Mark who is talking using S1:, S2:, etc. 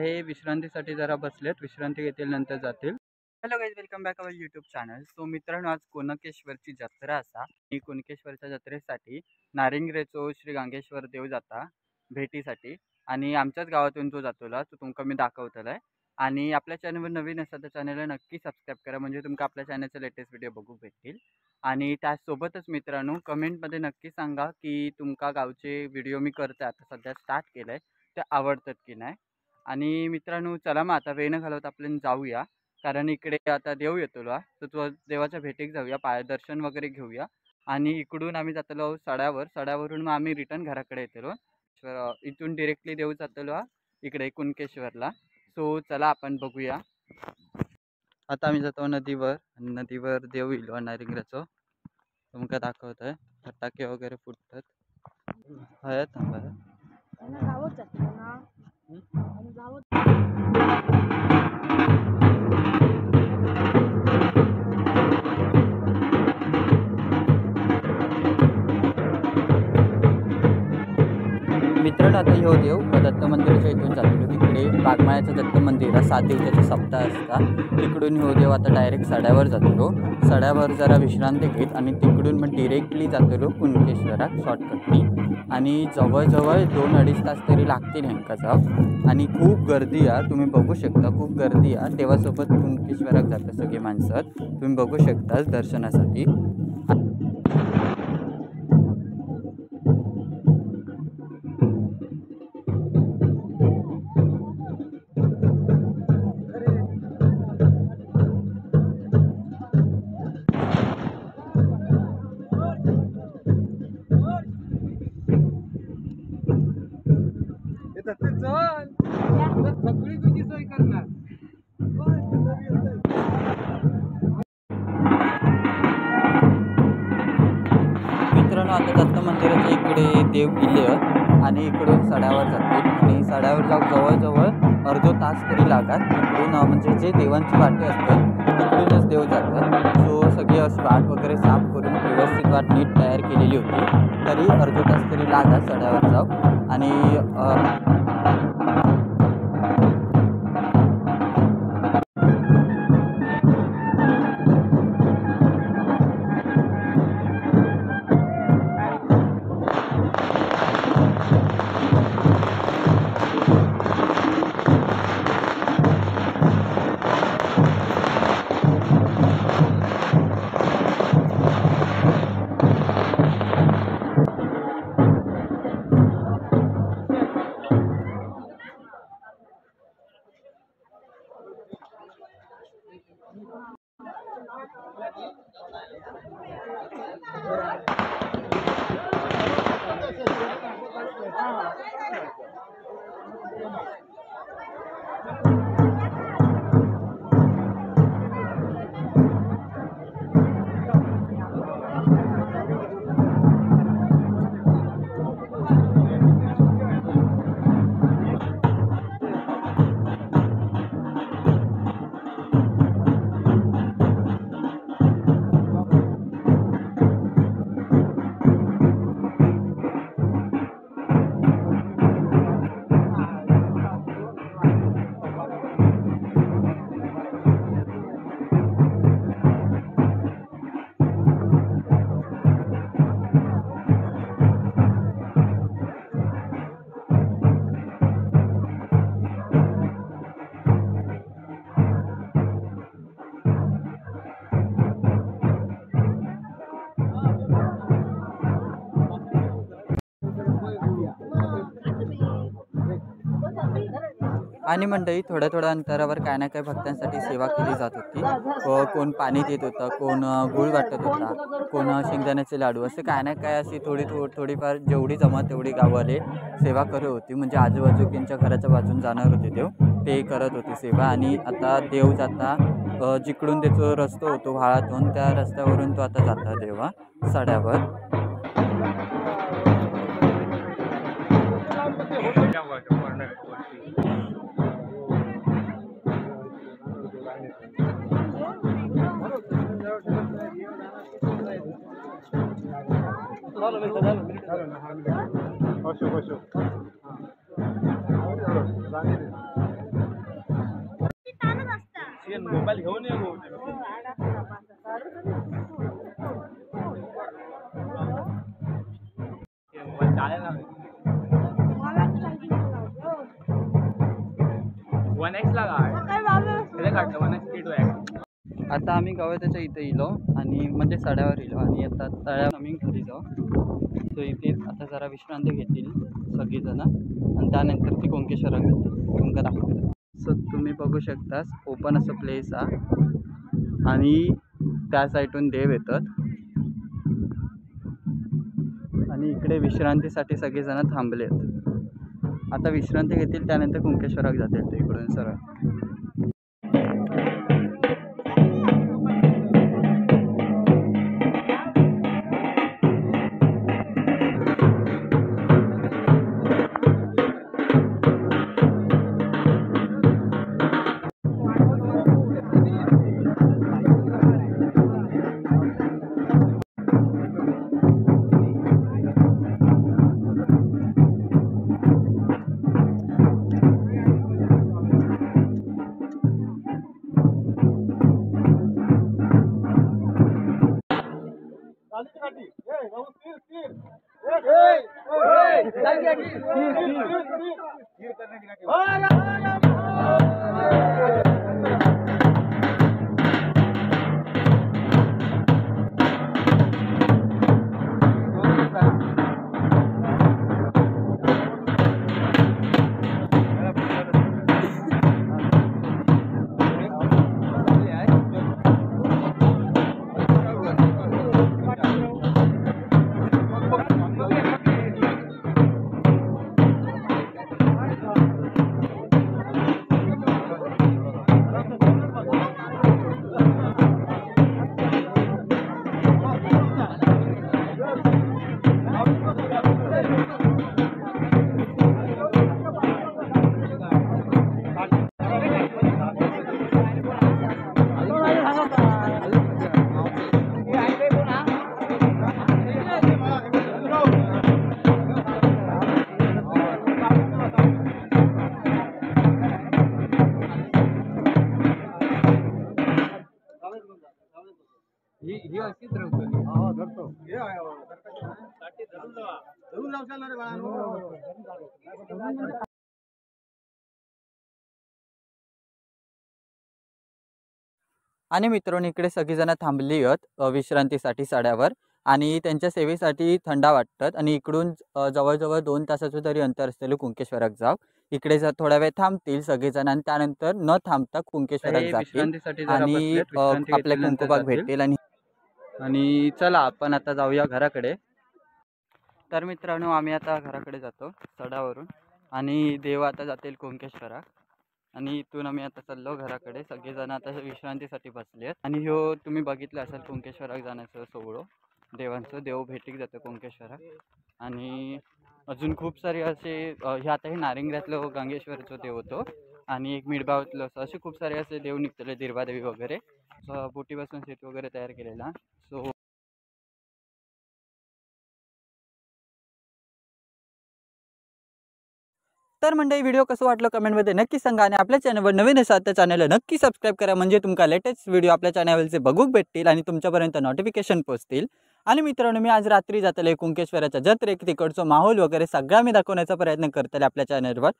S1: हे विश्रांतीसाठी जरा बसलेत, विश्रांती घेतील नंतर जातील. Hello guys, welcome back our YouTube channel. So मित्रांनो, आज कुणकेश्वरची जत्रा असा. ही कुणकेश्वरच्या जत्रेसाठी नारिंगरेचो श्री गांगेश्वर देव जाता भेटीसाठी आणि आमच्याच गावातून तो जातोला, तो तुमका मी दाखवतलाय. आणि आपल्या चॅनलवर नवीन असाल तर चॅनलला नक्की सबस्क्राईब करा, म्हणजे तुमका आपल्या चॅनलचे लेटेस्ट व्हिडिओ बघू भेटतील. आणि त्यासोबतच मित्रांनो, कमेंटमध्ये नक्की सांगा की तुमका गावचे व्हिडिओ मी करते आता सध्या स्टार्ट केलं आहे ते आवडतात की नाही. आणि मित्रांनो, चला मग आता वेळ न घालवता आपण जाऊया, कारण इकडे आता देव येतो तर तो देवाच्या भेटीक जाऊया, पायदर्शन वगैरे घेऊया. आणि इकडून आम्ही जातलो सड्यावरून मग आम्ही रिटर्न घराकडे येतो. इथून डिरेक्टली देव जातलो इकडे कुणकेश्वरला. सो चला आपण बघूया. आता आम्ही जातो नदीवर देव येलो नारिंगराचो तुमका दाखवतोय. फटाके वगैरे फुटतात. हया थांबा मित्रांनो, आता ह्यो देव दत्त मंदिराच्या इथून जातो. तिकडे बागमाळ्याचं दत्त मंदिर 7 दिवसाचा सप्ताह असता. तिकडून ह्यो देव आता डायरेक्ट सड्यावर जातो. सड्यावर जरा विश्रांती घेत आणि तिकडून मग डिरेक्टली जातो कुणकेश्वरात शॉर्टकटनी. आणि जवळजवळ 2-2.5 तास तरी लागतील ह्यांका जाऊ. आणि खूप गर्दी आहे, तुम्ही बघू शकता. खूप गर्दी आहे. देवासोबत कुणकेश्वरात जातात सगळी माणसं, तुम्ही बघू शकता दर्शनासाठी. मित्रांनो, आता दत्त मंदिराच्या इकडे देव इले आणि इकडून सड्यावर जातील. आणि सड्यावर जाऊ जवळजवळ अर्धो तास तरी लागतात. तिकडून म्हणजे जे देवांची वाटे असतात तिकडूनच देव जातात. सो सगळी अशी वाट वगैरे साफ करून व्यवस्थित वाट नीट तयार केलेली होती. तरी अर्धो तास तरी लागतात सड्यावर जाऊ. आणि आणि मंडळी, थोड्या अंतरावर काय ना काय भक्तांसाठी सेवा केली जात होती. कोण पाणी देत होतं, कोण गुळ वाटत होता, कोण शेंगदाण्याचे लाडू, असे काय ना काय अशी थोडीफार जेवढी जमा तेवढी गाववाले सेवा करत होती. म्हणजे आजूबाजूच्या घराच्या बाजून जाणार होते देव, ते करत होते सेवा. आणि आता देव जाता जिकडून त्याचा रस्ता होतो व्हाळातून, त्या रस्त्यावरून तो आता जाता देवा सड्यावर.
S2: मोबाईल घेऊन ये चालेल ना 1x ला काढलं 1x स्पीड आहे.
S1: आता आम्ही गवताच्या इथे इलो आणि म्हणजे सड्यावर इलो आणि आता तळ्यावर आम्ही घरी जाऊ. सो इथे आता जरा विश्रांती घेतील सगळीजण आणि त्यानंतर ती कुणकेश्वराक जातील. तुमका दाखवतात. सो तुम्ही बघू शकता ओपन असं प्लेस आहे आणि त्या साईडून देव येतात आणि इकडे विश्रांतीसाठी सगळेजण थांबलेत. आता विश्रांती घेतील त्यानंतर कुणकेश्वराक जातील ते इकडून सरळ. आणि मित्रांनो इकडे सगळीजण थांबली आहेत विश्रांतीसाठी सड्यावर आणि त्यांच्या सेवेसाठी थंडा वाटतात आणि इकडून जवळजवळ 2 तासाचं तरी अंतर असलेलं कुणकेश्वराक जाव. इकडे जर थोडा वेळ थांबतील सगळेजण आणि त्यानंतर न थांबता कुणकेश्वराक जातील आणि आपल्या कुंकुबाग भेटतील. आणि चला आपण आता जाऊया घराकडे. तर मित्रांनो आम्ही आता घराकडे जातो सडावरून आणि देव आता जातील कुणकेश्वराक आणि इथून आम्ही आता चाललो घराकडे. सगळेजण आता विश्रांतीसाठी बसले आहेत आणि ह्यो तुम्ही बघितलं असेल कुणकेश्वराक जाण्याचं सोहळं देवांचं. देव भेटीक जातं कुणकेश्वराक आणि अजून खूप सारे असे हे आता हे नारिंगऱ्यातलं गांगेश्वरचं देव होतं आणि एक मिडबावतलं असे खूप सारे असे देव निघतले दिरबादेवी वगैरे. बोटीपासून सेतू वगैरे तयार केलेला. सो तर मंडळी व्हिडिओ कसं वाटलं कमेंटमध्ये नक्की सांगा आणि आपल्या चॅनलवर नवीन असाल तर चॅनलला नक्की सबस्क्राईब करा म्हणजे तुमका लेटेस्ट व्हिडिओ आपल्या चॅनलचे बघूक भेटतील आणि तुमच्यापर्यंत नोटिफिकेशन पोहोचतील. आणि मित्रांनो मी आज रात्री जातले कुणकेश्वराच्या जत्रेक तिकडचं माहोल वगैरे सगळा मी दाखवण्याचा प्रयत्न करतले आपल्या चॅनलवर.